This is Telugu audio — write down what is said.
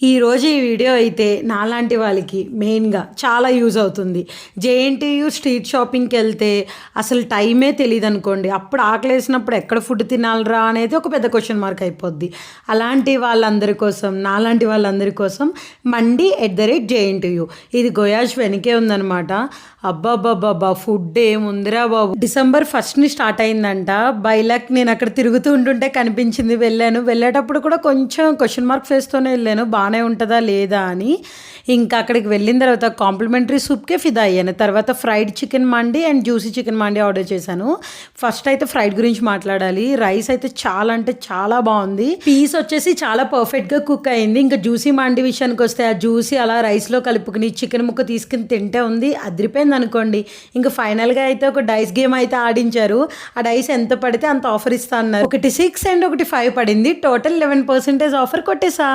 ఈరోజు ఈ వీడియో అయితే నాలాంటి వాళ్ళకి మెయిన్గా చాలా యూజ్ అవుతుంది. జేఎన్టీయూ స్ట్రీట్ షాపింగ్కి వెళ్తే అసలు టైమే తెలియదు అనుకోండి. అప్పుడు ఆకలేసినప్పుడు ఎక్కడ ఫుడ్ తినాలరా అనేది ఒక పెద్ద క్వశ్చన్ మార్క్ అయిపోద్ది. అలాంటి వాళ్ళందరి కోసం, నాలాంటి వాళ్ళందరి కోసం మండి @JNTU ఇది గోయాష్ వెనకే ఉందనమాట. అబ్బాబ్బాబ్బా ఫుడ్ ఏముందిరా బాబు. December 1st స్టార్ట్ అయిందంట. బై లక్ నేను అక్కడ తిరుగుతూ ఉంటుంటే కనిపించింది, వెళ్ళేటప్పుడు కూడా కొంచెం క్వశ్చన్ మార్క్ ఫేస్తోనే వెళ్ళాను, బాగానే ఉంటుందా లేదా అని. ఇంకా అక్కడికి వెళ్ళిన తర్వాత కాంప్లిమెంటరీ సూప్కే ఫిదా అయ్యాను. తర్వాత fried chicken mandi and juicy chicken mandi order చేశాను. ఫస్ట్ అయితే ఫ్రైడ్ గురించి మాట్లాడాలి. రైస్ అయితే చాలా అంటే చాలా బాగుంది. పీస్ వచ్చేసి చాలా పర్ఫెక్ట్గా కుక్ అయింది. ఇంకా జ్యూసీ మండి విషయానికి వస్తే ఆ జ్యూసీ అలా రైస్లో కలుపుకుని చికెన్ ముక్క తీసుకుని తింటే ఉంది, అదిరిపోయింది అనుకోండి. ఇంకా ఫైనల్గా అయితే ఒక డైస్ గేమ్ అయితే ఆడించారు. ఆ డైస్ ఎంత పడితే అంత ఆఫర్ ఇస్తా అన్నారు. ఒకటి 6 అండ్ ఒకటి 5 పడింది. Total 11% offer కొట్టేసా.